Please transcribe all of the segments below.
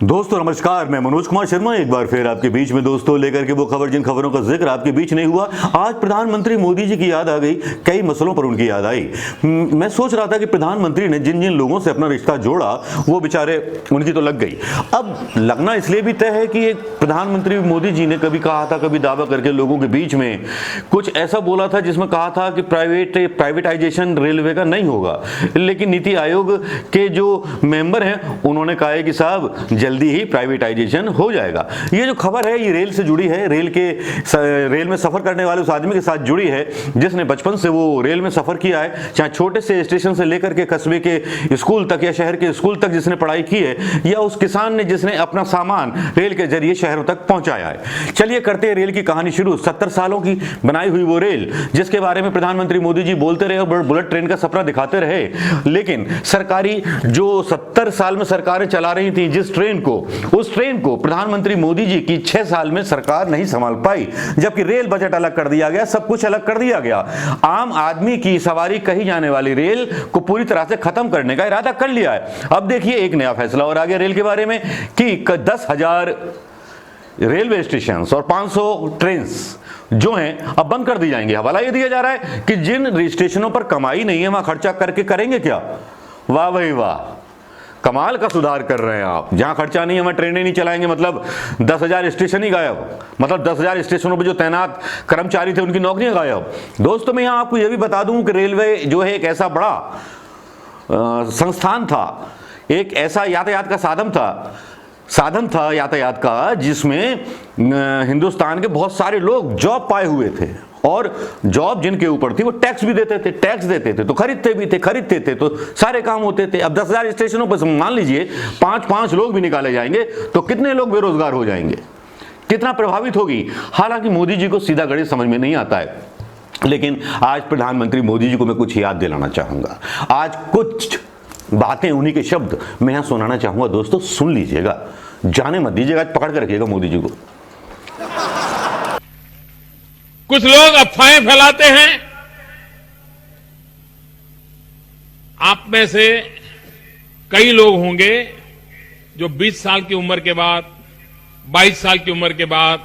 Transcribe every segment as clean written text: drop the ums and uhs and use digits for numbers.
दोस्तों नमस्कार, मैं मनोज कुमार शर्मा एक बार फिर आपके बीच में दोस्तों लेकर के वो खबर जिन खबरों का जिक्र आपके बीच नहीं हुआ। आज प्रधानमंत्री मोदी जी की याद आ गई, कई मसलों पर उनकी याद आई। मैं सोच रहा था कि प्रधानमंत्री ने जिन जिन लोगों से अपना रिश्ता जोड़ा वो बेचारे उनकी तो लग गई। अब लगना इसलिए भी तय है कि प्रधानमंत्री मोदी जी ने कभी कहा था, कभी दावा करके लोगों के बीच में कुछ ऐसा बोला था जिसमें कहा था कि प्राइवेटाइजेशन रेलवे का नहीं होगा, लेकिन नीति आयोग के जो मेंबर हैं उन्होंने कहा है कि साहब जल्दी ही प्राइवेटाइजेशन हो जाएगा। ये जो खबर है ये रेल से जुड़ी है, रेल में सफर करने वाले उस आदमी के साथ जुड़ी है जिसने बचपन से वो रेल में सफर किया है, चाहे छोटे से स्टेशन से लेकर के कस्बे के स्कूल तक या शहर के स्कूल तक जिसने पढ़ाई की है, या उस किसान ने जिसने अपना सामान रेल के जरिए शहरों तक पहुंचाया है। चलिए करते हैं रेल की कहानी शुरू। 70 सालों की बनाई हुई वो रेल जिसके बारे में प्रधानमंत्री मोदी जी बोलते रहे और बुलेट ट्रेन का सपना दिखाते रहे, लेकिन सरकारी जो 70 साल में सरकारें चला रही थी जिस उस ट्रेन को प्रधानमंत्री मोदी जी की 6 साल में सरकार नहीं संभाल पाई। जबकि रेल बजट अलग कर दिया गया, सब कुछ अलग कर दिया गया, आम आदमी की सवारी कही जाने वाली रेल को पूरी तरह से खत्म करने का इरादा कर लिया है। अब देखिए एक नया फैसला और आ गया रेल के बारे में कि 10,000 रेलवे स्टेशन और 500 ट्रेन जो हैं अब बंद कर दी जाएंगी। हवाला ये दिया जा रहा है कि जिन स्टेशनों पर कमाई नहीं है वहां खर्चा करके करेंगे क्या। वाह भाई वाह, कमाल का सुधार कर रहे हैं आप। जहां खर्चा नहीं है वहां ट्रेनें नहीं चलाएंगे, मतलब 10,000 स्टेशन ही गायब, मतलब 10,000 स्टेशनों पर जो तैनात कर्मचारी थे उनकी नौकरियां गायब। दोस्तों मैं यहां आपको यह भी बता दूं कि रेलवे जो है एक ऐसा बड़ा संस्थान था, एक ऐसा यातायात का साधन था यातायात का जिसमें हिंदुस्तान के बहुत सारे लोग जॉब पाए हुए थे, और जॉब जिनके ऊपर थी वो टैक्स भी देते थे तो खरीदते थे तो सारे काम होते थे। अब 10,000 स्टेशनों पर मान लीजिए 5-5 लोग भी निकाले जाएंगे तो कितने लोग बेरोजगार हो जाएंगे, कितना प्रभावित होगी। हालांकि मोदी जी को सीधा गणित समझ में नहीं आता है, लेकिन आज प्रधानमंत्री मोदी जी को मैं कुछ याद दिलाना चाहूंगा। आज कुछ बातें, उन्हीं के शब्द मैं यहां सुनाना चाहूंगा। दोस्तों सुन लीजिएगा, जाने मत दीजिएगा, पकड़ कर रखिएगा मोदी जी को। कुछ लोग अफवाहें फैलाते हैं, आप में से कई लोग होंगे जो 20 साल की उम्र के बाद, 22 साल की उम्र के बाद,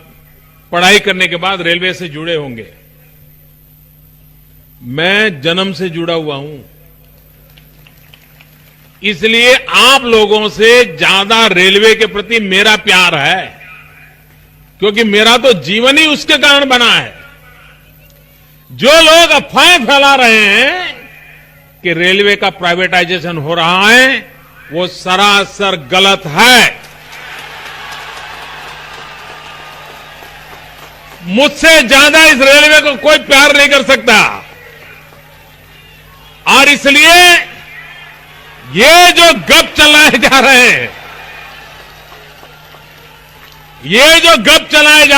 पढ़ाई करने के बाद रेलवे से जुड़े होंगे। मैं जन्म से जुड़ा हुआ हूं, इसलिए आप लोगों से ज्यादा रेलवे के प्रति मेरा प्यार है, क्योंकि मेरा तो जीवन ही उसके कारण बना है। जो लोग अफवाहें फैला रहे हैं कि रेलवे का प्राइवेटाइजेशन हो रहा है वो सरासर गलत है। मुझसे ज्यादा इस रेलवे को कोई प्यार नहीं कर सकता, और इसलिए ये जो गप चलाए जा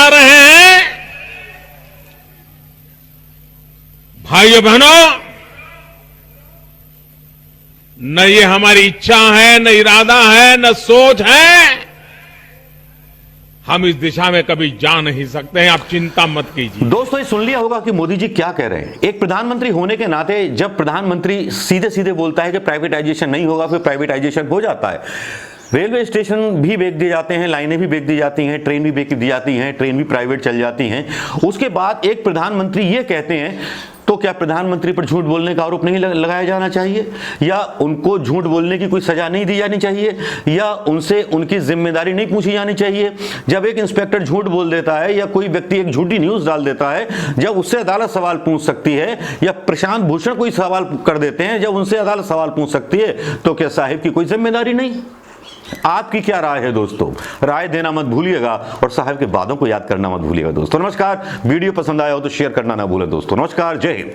रहे हैं, भाइयों बहनों, न ये हमारी इच्छा है, न इरादा है, न सोच है। हम इस दिशा में कभी जा नहीं सकते हैं, आप चिंता मत कीजिए। दोस्तों ये सुन लिया होगा कि मोदी जी क्या कह रहे हैं। एक प्रधानमंत्री होने के नाते जब प्रधानमंत्री सीधे सीधे बोलता है कि प्राइवेटाइजेशन नहीं होगा, फिर प्राइवेटाइजेशन हो जाता है। रेलवे स्टेशन भी बेच दिए जाते हैं, लाइनें भी बेच दी जाती हैं, ट्रेन भी बेच दी जाती हैं, ट्रेन भी प्राइवेट चल जाती हैं। उसके बाद एक प्रधानमंत्री ये कहते हैं, तो क्या प्रधानमंत्री पर झूठ बोलने का आरोप नहीं लगाया जाना चाहिए, या उनको झूठ बोलने की कोई सजा नहीं दी जानी चाहिए, या उनसे उनकी जिम्मेदारी नहीं पूछी जानी चाहिए। जब एक इंस्पेक्टर झूठ बोल देता है या कोई व्यक्ति एक झूठी न्यूज डाल देता है, जब उससे अदालत सवाल पूछ सकती है, या प्रशांत भूषण कोई सवाल कर देते हैं, जब उनसे अदालत सवाल पूछ सकती है, तो क्या साहिब की कोई जिम्मेदारी नहीं। आपकी क्या राय है दोस्तों? राय देना मत भूलिएगा और साहब के वादों को याद करना मत भूलिएगा दोस्तों। नमस्कार, वीडियो पसंद आया हो तो शेयर करना ना भूलें दोस्तों। नमस्कार, जय हिंद।